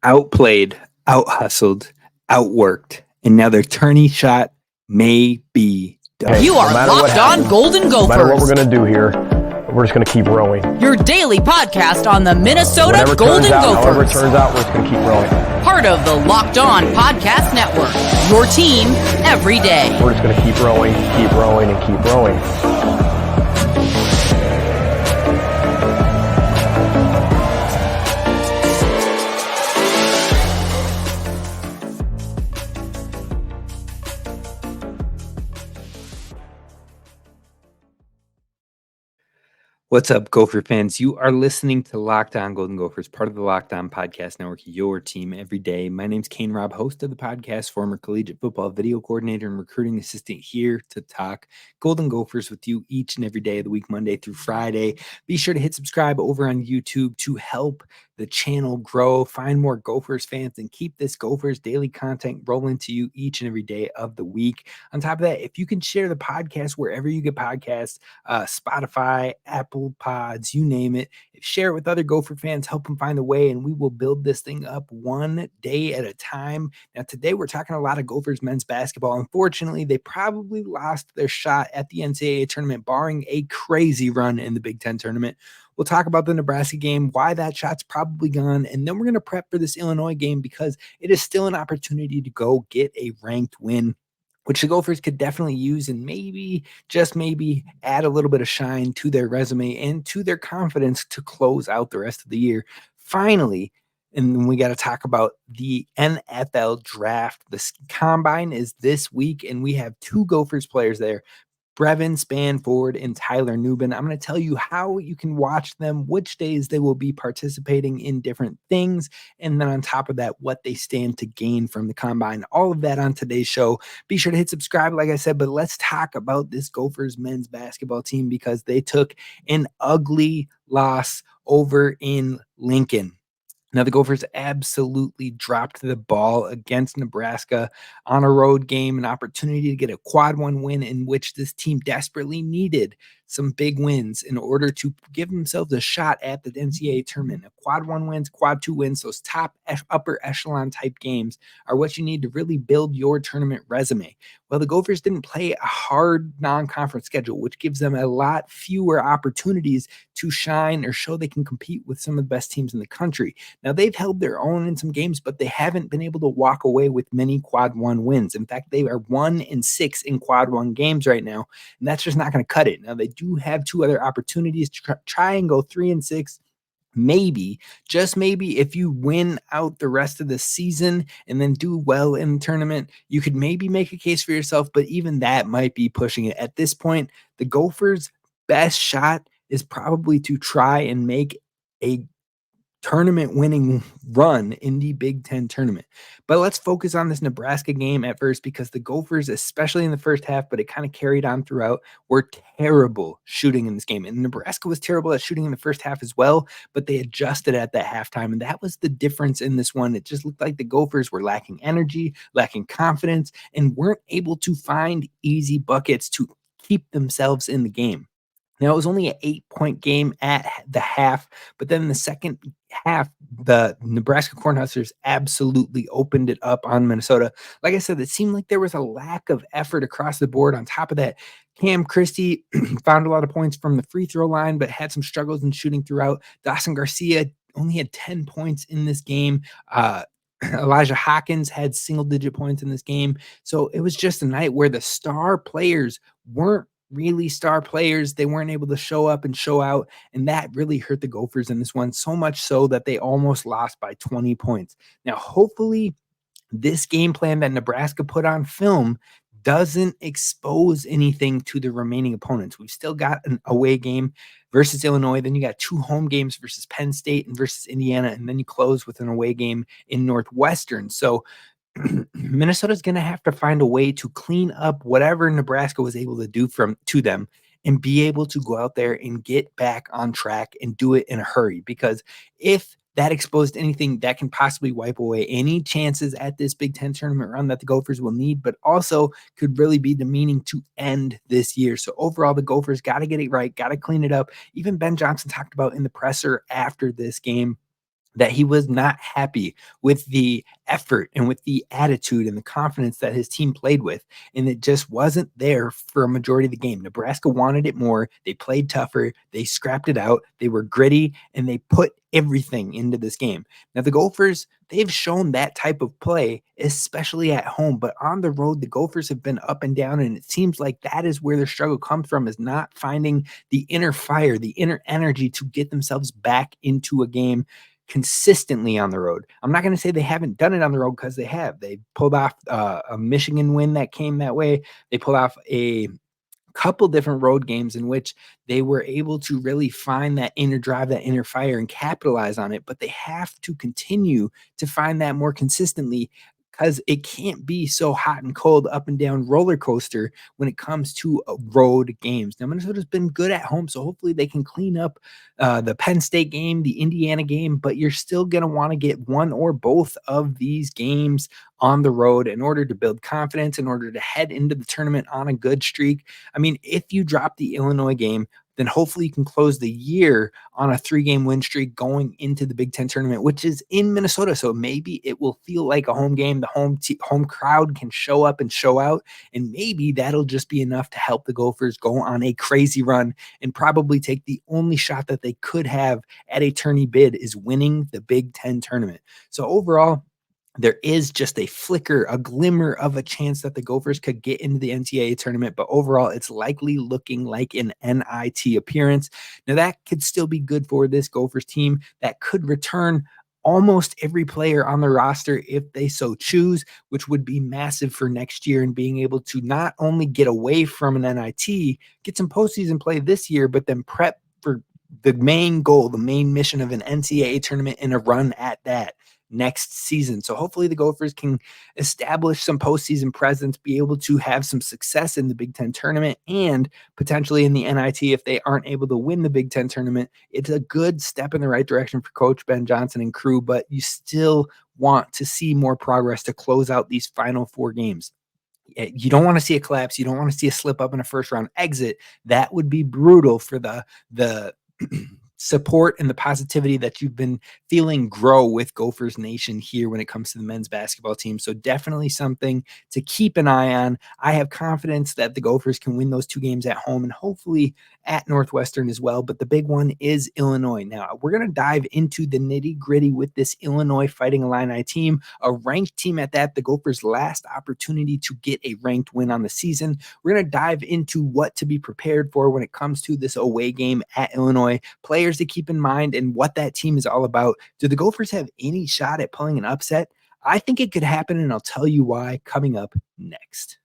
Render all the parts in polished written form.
outplayed, out-hustled, outworked, and now their tourney shot may be done. You are Locked On Golden Gophers. No matter what we're going to do here, we're just going to keep rowing. Your daily podcast on the Minnesota Golden Gophers. However it turns out, we're just going to keep rowing. Part of the Locked On Podcast Network. Your team every day. We're just going to keep rowing, and keep rowing. What's up, Gopher fans? You are listening to Locked On Golden Gophers, part of the Locked On Podcast Network, your team every day. My name's Kane Rob, host of the podcast, former collegiate football video coordinator and recruiting assistant, here to talk Golden Gophers with you each and every day of the week, Monday through Friday. Be sure to hit subscribe over on YouTube to help the channel grow, find more Gophers fans, and keep this Gophers daily content rolling to you each and every day of the week. On top of that, if you can share the podcast wherever you get podcasts, Spotify, Apple Pods, you name it, share it with other Gopher fans, help them find the way, and we will build this thing up one day at a time. Now, today we're talking a lot of Gophers men's basketball. Unfortunately, they probably lost their shot at the NCAA tournament, barring a crazy run in the Big Ten tournament. We'll talk about the Nebraska game, why that shot's probably gone, and then we're going to prep for this Illinois game because it is still an opportunity to go get a ranked win, which the Gophers could definitely use and maybe, just maybe, add a little bit of shine to their resume and to their confidence to close out the rest of the year. Finally, and then we got to talk about the NFL draft. The combine is this week, and we have two Gophers players there, Brevyn Spann-Ford and Tyler Nubin. I'm going to tell you how you can watch them, which days they will be participating in different things, and then on top of that, what they stand to gain from the combine. All of that on today's show. Be sure to hit subscribe, like I said, but let's talk about this Gophers men's basketball team because they took an ugly loss over in Lincoln. Now, the Gophers absolutely dropped the ball against Nebraska on a road game, an opportunity to get a quad one win in which this team desperately needed some big wins in order to give themselves a shot at the NCAA tournament. Quad one wins, quad two wins, those top upper echelon type games are what you need to really build your tournament resume. Well, the Gophers didn't play a hard non-conference schedule, which gives them a lot fewer opportunities to shine or show they can compete with some of the best teams in the country. Now, they've held their own in some games, but they haven't been able to walk away with many quad one wins. In fact, they are 1-6 in quad one games right now, and that's just not going to cut it. Now, they do have two other opportunities to try and go 3-6. Maybe, just maybe, if you win out the rest of the season and then do well in the tournament, you could maybe make a case for yourself, but even that might be pushing it. At this point, the Gophers' best shot is probably to try and make a tournament winning run in the Big Ten tournament. But let's focus on this Nebraska game at first because the Gophers, especially in the first half, but it kind of carried on throughout, were terrible shooting in this game. And Nebraska was terrible at shooting in the first half as well, but they adjusted at that halftime. And that was the difference in this one. It just looked like the Gophers were lacking energy, lacking confidence, and weren't able to find easy buckets to keep themselves in the game. Now, it was only an 8-point game at the half, but then in the second half, the Nebraska Cornhuskers absolutely opened it up on Minnesota. Like I said, it seemed like there was a lack of effort across the board. On top of that, Cam Christie found a lot of points from the free throw line, but had some struggles in shooting throughout. Dawson Garcia only had 10 points in this game. Elijah Hawkins had single-digit points in this game. So it was just a night where the star players weren't really star players. They weren't able to show up and show out, and that really hurt the Gophers in this one, so much so that they almost lost by 20 points. Now, hopefully, this game plan that Nebraska put on film doesn't expose anything to the remaining opponents. We've still got an away game versus Illinois. Then you got two home games versus Penn State and versus Indiana, and then you close with an away game in Northwestern. So Minnesota's going to have to find a way to clean up whatever Nebraska was able to do to them and be able to go out there and get back on track and do it in a hurry. Because if that exposed anything, that can possibly wipe away any chances at this Big Ten tournament run that the Gophers will need, but also could really be demeaning to end this year. So overall, the Gophers got to get it right, got to clean it up. Even Ben Johnson talked about in the presser after this game that he was not happy with the effort and with the attitude and the confidence that his team played with. And it just wasn't there for a majority of the game. Nebraska wanted it more. They played tougher. They scrapped it out. They were gritty and they put everything into this game. Now, the Gophers, they've shown that type of play, especially at home. But on the road, the Gophers have been up and down. And it seems like that is where their struggle comes from, is not finding the inner fire, the inner energy to get themselves back into a game consistently on the road. I'm not going to say they haven't done it on the road, because they have. They pulled off a Michigan win that came that way. They pulled off a couple different road games in which they were able to really find that inner drive, that inner fire, and capitalize on it. But they have to continue to find that more consistently, because it can't be so hot and cold, up and down roller coaster when it comes to road games. Now, Minnesota's been good at home, so hopefully they can clean up the Penn State game, the Indiana game, but you're still going to want to get one or both of these games on the road in order to build confidence, in order to head into the tournament on a good streak. I mean, if you drop the Illinois game, then hopefully you can close the year on a 3-game win streak going into the Big Ten tournament, which is in Minnesota. So maybe it will feel like a home game. The home crowd can show up and show out, and maybe that'll just be enough to help the Gophers go on a crazy run and probably take the only shot that they could have at a tourney bid, is winning the Big Ten tournament. So overall, there is just a flicker, a glimmer of a chance that the Gophers could get into the NCAA tournament, but overall, it's likely looking like an NIT appearance. Now, that could still be good for this Gophers team that could return almost every player on the roster if they so choose, which would be massive for next year, and being able to not only get away from an NIT, get some postseason play this year, but then prep for the main goal, the main mission of an NCAA tournament and a run at that next season. So hopefully the Gophers can establish some postseason presence, be able to have some success in the Big Ten tournament and potentially in the NIT if they aren't able to win the Big Ten tournament. It's a good step in the right direction for Coach Ben Johnson and crew, but you still want to see more progress to close out these final 4 games. You don't want to see a collapse. You don't want to see a slip up in a first round exit. That would be brutal for the support and the positivity that you've been feeling grow with Gophers Nation here when it comes to the men's basketball team. So definitely something to keep an eye on. I have confidence that the Gophers can win those 2 games at home and hopefully at Northwestern as well. But the big one is Illinois. Now, we're going to dive into the nitty-gritty with this Illinois Fighting Illini team, a ranked team at that, the Gophers' last opportunity to get a ranked win on the season. We're going to dive into what to be prepared for when it comes to this away game at Illinois, players to keep in mind, and what that team is all about. Do the Gophers have any shot at pulling an upset? I think it could happen, and I'll tell you why coming up next.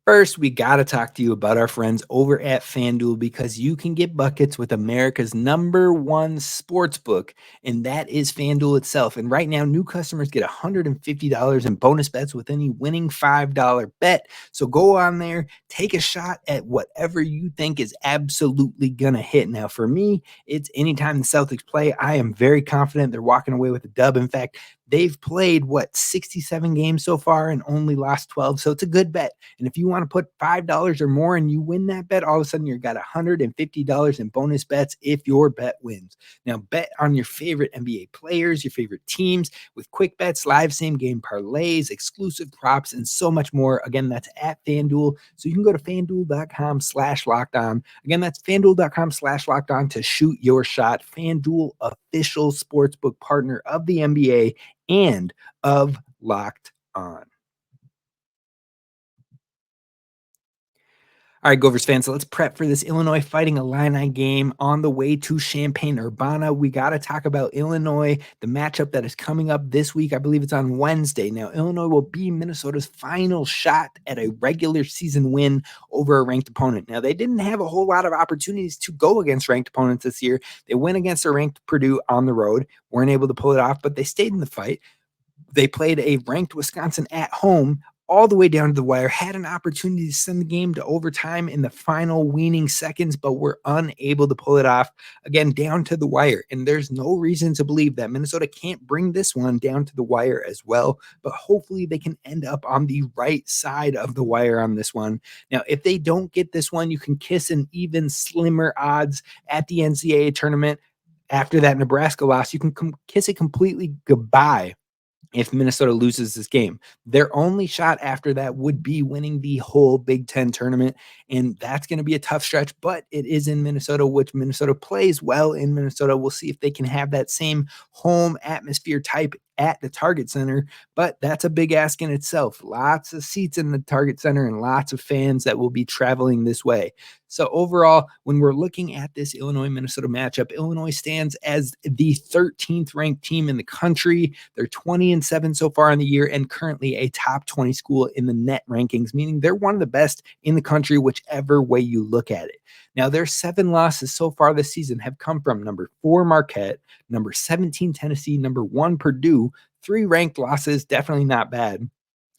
First, we got to talk to you about our friends over at FanDuel, because you can get buckets with America's #1 sports book, and that is FanDuel itself. And right now, new customers get $150 in bonus bets with any winning $5 bet. So go on there, take a shot at whatever you think is absolutely going to hit. Now, for me, it's anytime the Celtics play, I am very confident they're walking away with a dub. In fact, they've played, 67 games so far and only lost 12. So it's a good bet. And if you want to put $5 or more and you win that bet, all of a sudden you've got $150 in bonus bets if your bet wins. Now, bet on your favorite NBA players, your favorite teams with quick bets, live same game parlays, exclusive props, and so much more. Again, that's at FanDuel. So you can go to FanDuel.com/lockedon. Again, that's FanDuel.com/lockedon to shoot your shot. FanDuel, official sportsbook partner of the NBA and of Locked On. All right, Gophers fans, so let's prep for this Illinois Fighting Illini game on the way to Champaign-Urbana. We got to talk about Illinois, the matchup that is coming up this week. I believe it's on Wednesday. Now, Illinois will be Minnesota's final shot at a regular season win over a ranked opponent. Now, they didn't have a whole lot of opportunities to go against ranked opponents this year. They went against a ranked Purdue on the road, weren't able to pull it off, but they stayed in the fight. They played a ranked Wisconsin at home, all the way down to the wire, had an opportunity to send the game to overtime in the final weaning seconds, but were unable to pull it off, again, down to the wire. And there's no reason to believe that Minnesota can't bring this one down to the wire as well, but hopefully they can end up on the right side of the wire on this one. Now, if they don't get this one, you can kiss an even slimmer odds at the NCAA tournament. After that Nebraska loss, you can kiss it completely goodbye if Minnesota loses this game. Their only shot after that would be winning the whole Big Ten tournament, and that's going to be a tough stretch, but it is in Minnesota, which Minnesota plays well in Minnesota. We'll see if they can have that same home atmosphere type at the Target Center, but that's a big ask in itself. Lots of seats in the Target Center and lots of fans that will be traveling this way. So overall, when we're looking at this Illinois-Minnesota matchup, Illinois stands as the 13th ranked team in the country. They're 20-7 so far in the year and currently a top 20 school in the net rankings, meaning they're one of the best in the country, whichever way you look at it. Now, their 7 losses so far this season have come from number 4 Marquette, number 17 Tennessee, number 1 Purdue, 3 ranked losses, definitely not bad,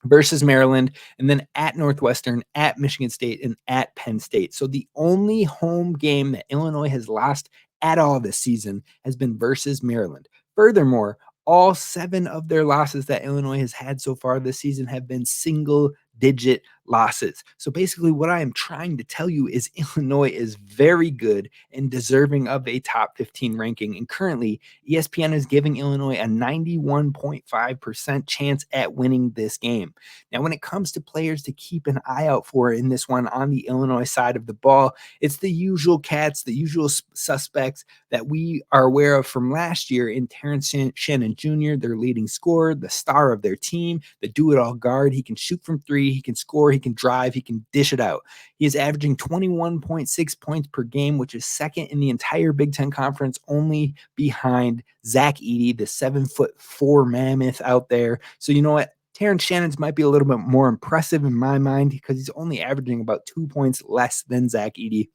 versus Maryland, and then at Northwestern, at Michigan State, and at Penn State. So the only home game that Illinois has lost at all this season has been versus Maryland. Furthermore, all 7 of their losses that Illinois has had so far this season have been single-digit losses. So basically what I am trying to tell you is Illinois is very good and deserving of a top 15 ranking. And currently ESPN is giving Illinois a 91.5% chance at winning this game. Now, when it comes to players to keep an eye out for in this one on the Illinois side of the ball, it's the usual cats, the usual suspects that we are aware of from last year in Terrence Shannon Jr., their leading scorer, the star of their team, the do-it-all guard. He can shoot from 3, he can score, he can drive, he can dish it out. He is averaging 21.6 points per game, which is second in the entire Big Ten Conference, only behind Zach Edey, the 7'4" mammoth out there. So you know what? Terrence Shannon's might be a little bit more impressive in my mind because he's only averaging about 2 points less than Zach Edey,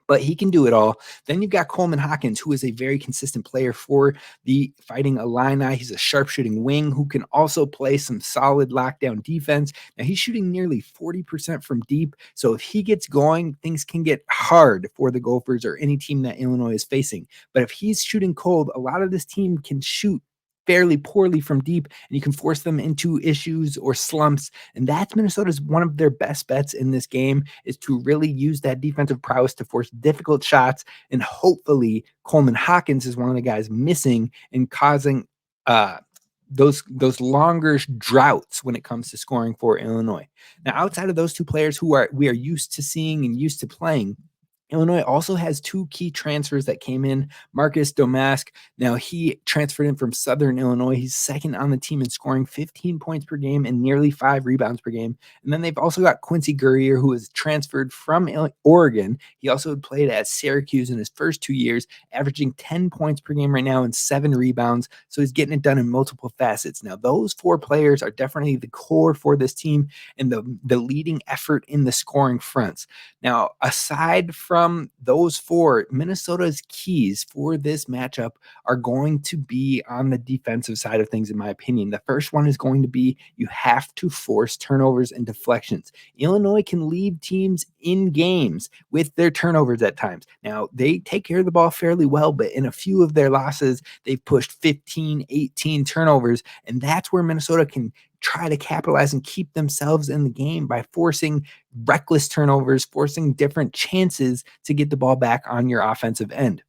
but he can do it all. Then you've got Coleman Hawkins, who is a very consistent player for the Fighting Illini. He's a sharpshooting wing who can also play some solid lockdown defense. Now, he's shooting nearly 40% from deep, so if he gets going, things can get hard for the Gophers or any team that Illinois is facing. But if he's shooting cold, a lot of this team can shoot fairly poorly from deep, and you can force them into issues or slumps. And that's Minnesota's one of their best bets in this game, is to really use that defensive prowess to force difficult shots. And hopefully Coleman Hawkins is one of the guys missing and causing those longer droughts when it comes to scoring for Illinois. Now, outside of those 2 players who we are used to seeing and used to playing, Illinois also has 2 key transfers that came in. Marcus Domask, now he transferred in from Southern Illinois. He's second on the team in scoring, 15 points per game and nearly 5 rebounds per game. And then they've also got Quincy Guerrier, who is transferred from Oregon. He also played at Syracuse in his first 2 years, averaging 10 points per game right now and 7 rebounds. So he's getting it done in multiple facets. Now, those 4 players are definitely the core for this team and the leading effort in the scoring fronts. Now, aside from those 4, Minnesota's keys for this matchup are going to be on the defensive side of things, in my opinion. The first one is going to be you have to force turnovers and deflections. Illinois can lead teams in games with their turnovers at times. Now, they take care of the ball fairly well, but in a few of their losses, they've pushed 15, 18 turnovers, and that's where Minnesota can try to capitalize and keep themselves in the game by forcing reckless turnovers, forcing different chances to get the ball back on your offensive end.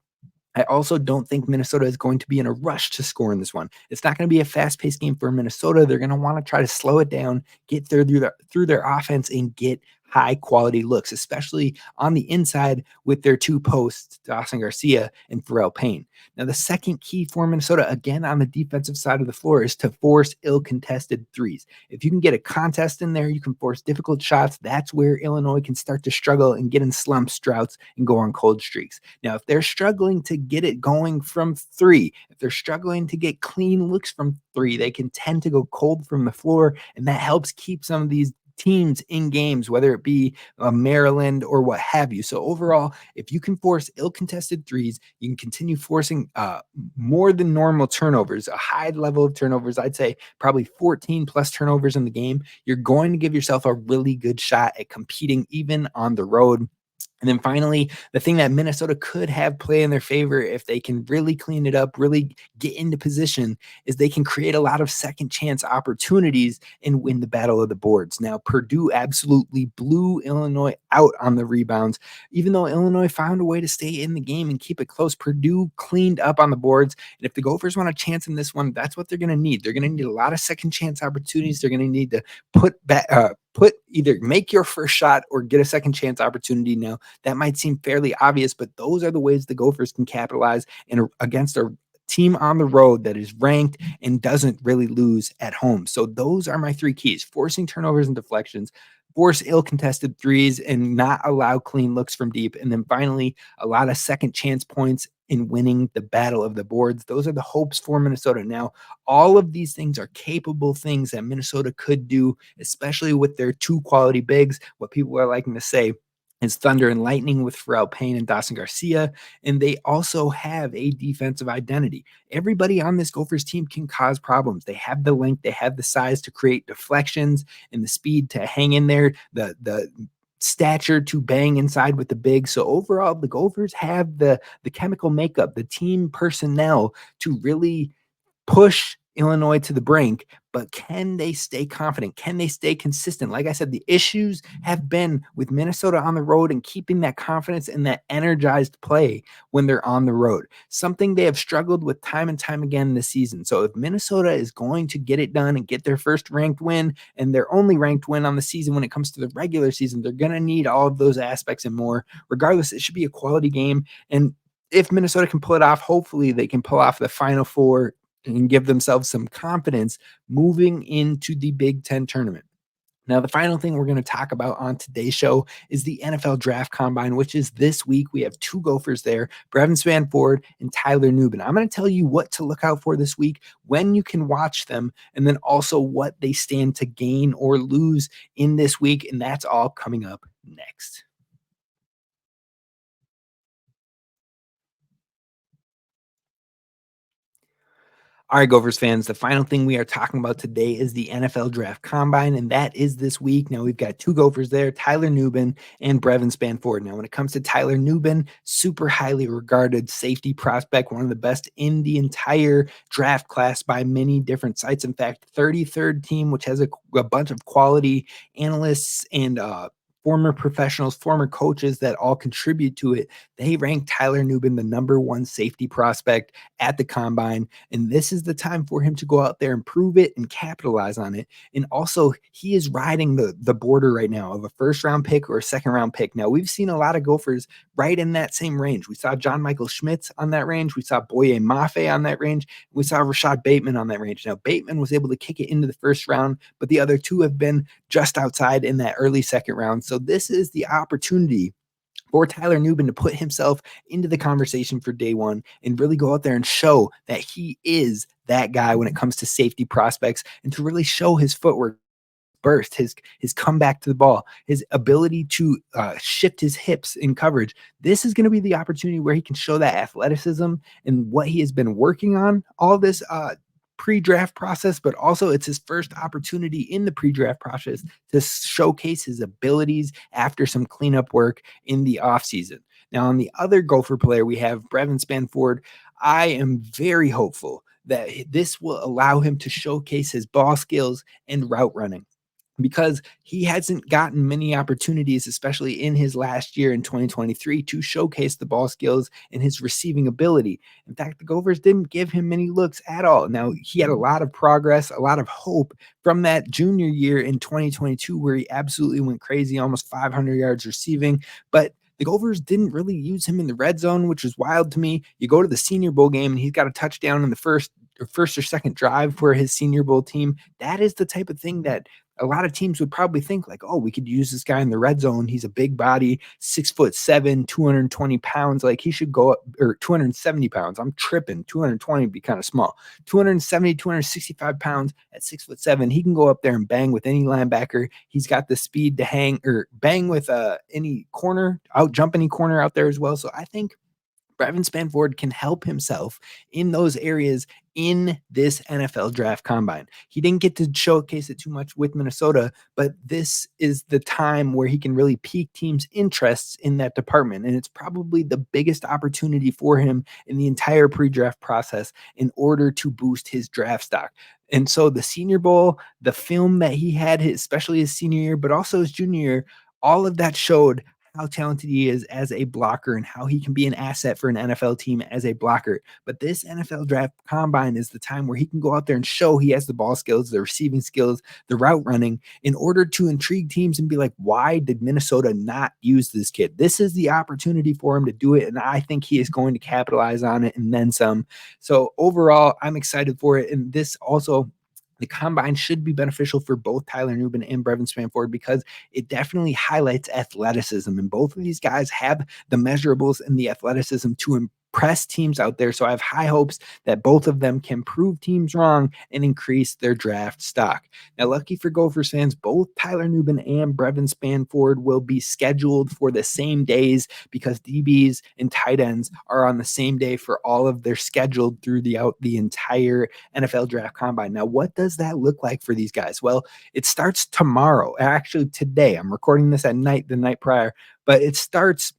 I also don't think Minnesota is going to be in a rush to score in this one. It's not going to be a fast-paced game for Minnesota. They're going to want to try to slow it down, get through their offense, and get high-quality looks, especially on the inside with their 2 posts, Dawson Garcia and Pharrell Payne. Now, the second key for Minnesota, again on the defensive side of the floor, is to force ill-contested threes. If you can get a contest in there, you can force difficult shots. That's where Illinois can start to struggle and get in slumps, droughts, and go on cold streaks. Now, if they're struggling to get it going from 3, if they're struggling to get clean looks from 3, they can tend to go cold from the floor, and that helps keep some of these teams in games, whether it be Maryland or what have you. So overall, if you can force ill-contested threes, you can continue forcing more than normal turnovers, a high level of turnovers. I'd say probably 14 plus turnovers in the game. You're going to give yourself a really good shot at competing even on the road. And then finally, the thing that Minnesota could have play in their favor if they can really clean it up, really get into position, is they can create a lot of second chance opportunities and win the battle of the boards. Now, Purdue absolutely blew Illinois out on the rebounds. Even though Illinois found a way to stay in the game and keep it close, Purdue cleaned up on the boards. And if the Gophers want a chance in this one, that's what they're going to need. They're going to need a lot of second chance opportunities. They're going to need to either make your first shot or get a second chance opportunity. Now, that might seem fairly obvious, but those are the ways the Gophers can capitalize against a team on the road that is ranked and doesn't really lose at home. So those are my three keys: forcing turnovers and deflections, force ill-contested threes, and not allow clean looks from deep. And then finally, a lot of second chance points in winning the battle of the boards. Those are the hopes for Minnesota. Now, all of these things are capable things that Minnesota could do, especially with their two quality bigs. What people are liking to say is thunder and lightning with Pharrell Payne and Dawson Garcia. And they also have a defensive identity. Everybody on this Gophers team can cause problems. They have the length, they have the size to create deflections and the speed to hang in there, the stature to bang inside with the big. So overall, the Gophers have the chemical makeup, the team personnel to really push Illinois to the brink, but can they stay confident? Can they stay consistent? Like I said, the issues have been with Minnesota on the road and keeping that confidence and that energized play when they're on the road. Something they have struggled with time and time again this season. So if Minnesota is going to get it done and get their first ranked win and their only ranked win on the season when it comes to the regular season, they're going to need all of those aspects and more. Regardless, it should be a quality game. And if Minnesota can pull it off, hopefully they can pull off the Final Four and give themselves some confidence moving into the Big Ten tournament. Now, the final thing we're going to talk about on today's show is the NFL Draft Combine, which is this week. We have two Gophers there, Brevyn Spann-Ford and Tyler Nubin. I'm going to tell you what to look out for this week, when you can watch them, and then also what they stand to gain or lose in this week. And that's all coming up next. All right, Gophers fans, the final thing we are talking about today is the NFL Draft Combine, and that is this week. Now, we've got two Gophers there, Tyler Nubin and Brevyn Spann-Ford. Now, when it comes to Tyler Nubin, super highly regarded safety prospect, one of the best in the entire draft class by many different sites. In fact, 33rd team, which has a bunch of quality analysts and former professionals, former coaches that all contribute to it. They ranked Tyler Nubin the #1 safety prospect at the combine. And this is the time for him to go out there and prove it and capitalize on it. And also, he is riding the border right now of a first-round pick or a second-round pick. Now, we've seen a lot of Gophers right in that same range. We saw John Michael Schmitz on that range. We saw Boye Mafe on that range. We saw Rashad Bateman on that range. Now, Bateman was able to kick it into the first round, but the other two have been just outside in that early second round. So this is the opportunity for Tyler Nubin to put himself into the conversation for day one and really go out there and show that he is that guy when it comes to safety prospects, and to really show his footwork, burst, his comeback to the ball, his ability to shift his hips in coverage. This is going to be the opportunity where he can show that athleticism and what he has been working on all this pre-draft process, but also it's his first opportunity in the pre-draft process to showcase his abilities after some cleanup work in the offseason. Now, on the other Gopher player, we have Brevyn Spann-Ford. I am very hopeful that this will allow him to showcase his ball skills and route running, because he hasn't gotten many opportunities, especially in his last year in 2023, to showcase the ball skills and his receiving ability. In fact, the Gophers didn't give him many looks at all. Now, he had a lot of progress, a lot of hope from that junior year in 2022, where he absolutely went crazy, almost 500 yards receiving, but the Gophers didn't really use him in the red zone, which is wild to me. You go to the Senior Bowl game and he's got a touchdown in the first or second drive for his Senior Bowl team. That is the type of thing that a lot of teams would probably think like, oh, we could use this guy in the red zone. He's a big body, 6'7", 220 pounds. Like he should go up, or 270 pounds. I'm tripping. 220 would be kind of small. 270, 265 pounds at 6'7". He can go up there and bang with any linebacker. He's got the speed to hang or bang with any corner, out jump any corner out there as well. So I think Tristyn Spann-Ford can help himself in those areas in this NFL draft combine. He didn't get to showcase it too much with Minnesota, but this is the time where he can really pique teams' interests in that department. And it's probably the biggest opportunity for him in the entire pre-draft process in order to boost his draft stock. And so the Senior Bowl, the film that he had, especially his senior year, but also his junior year, all of that showed how talented he is as a blocker and how he can be an asset for an NFL team as a blocker. But this NFL draft combine is the time where he can go out there and show he has the ball skills, the receiving skills, the route running in order to intrigue teams and be like, why did Minnesota not use this kid? This is the opportunity for him to do it. And I think he is going to capitalize on it and then some. So overall, I'm excited for it. And this also, the combine should be beneficial for both Tyler Nubin and Brevyn Spann-Ford because it definitely highlights athleticism. And both of these guys have the measurables and the athleticism to impress teams out there. So I have high hopes that both of them can prove teams wrong and increase their draft stock. Now, lucky for Gophers fans, both Tyler Nubin and Brevyn Spann-Ford will be scheduled for the same days because DBs and tight ends are on the same day for all of their scheduled throughout the entire NFL draft combine. Now, what does that look like for these guys? Well, it starts tomorrow. Actually, today. I'm recording this at night, the night prior, but it starts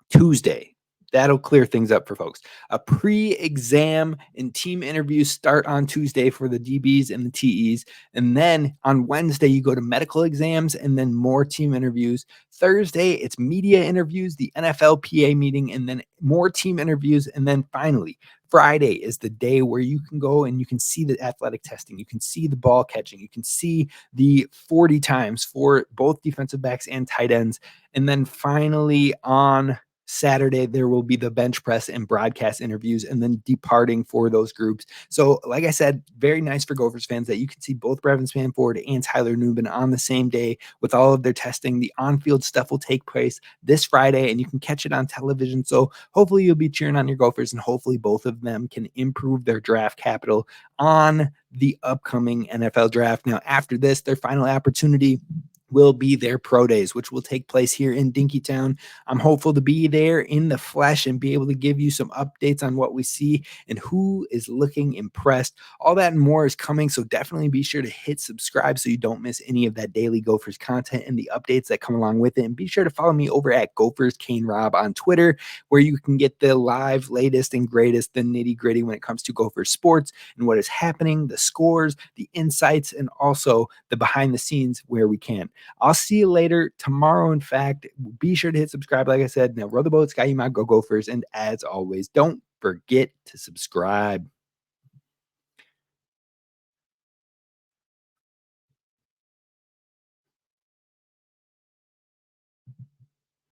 Tuesday. That'll clear things up for folks. A pre-exam and team interviews start on Tuesday for the DBs and the TEs. And then on Wednesday, you go to medical exams and then more team interviews. Thursday, it's media interviews, the NFLPA meeting, and then more team interviews. And then finally, Friday is the day where you can go and you can see the athletic testing. You can see the ball catching. You can see the 40 times for both defensive backs and tight ends. And then finally on Saturday, there will be the bench press and broadcast interviews and then departing for those groups. So like I said, very nice for Gophers fans that you can see both Brevyn Spann-Ford and Tyler Nubin on the same day with all of their testing. The on-field stuff will take place this Friday and you can catch it on television. So hopefully you'll be cheering on your Gophers and hopefully both of them can improve their draft capital on the upcoming NFL draft. Now, after this, their final opportunity will be their pro days, which will take place here in Dinkytown. I'm hopeful to be there in the flesh and be able to give you some updates on what we see and who is looking impressed. All that and more is coming, so definitely be sure to hit subscribe so you don't miss any of that daily Gophers content and the updates that come along with it. And be sure to follow me over at Gophers Kane Rob on Twitter, where you can get the live, latest, and greatest, the nitty-gritty when it comes to Gophers sports and what is happening, the scores, the insights, and also the behind the scenes where we can. I'll see you later tomorrow. In fact, be sure to hit subscribe. Like I said, now row the boat, Sky, you might go Gophers. And as always, don't forget to subscribe.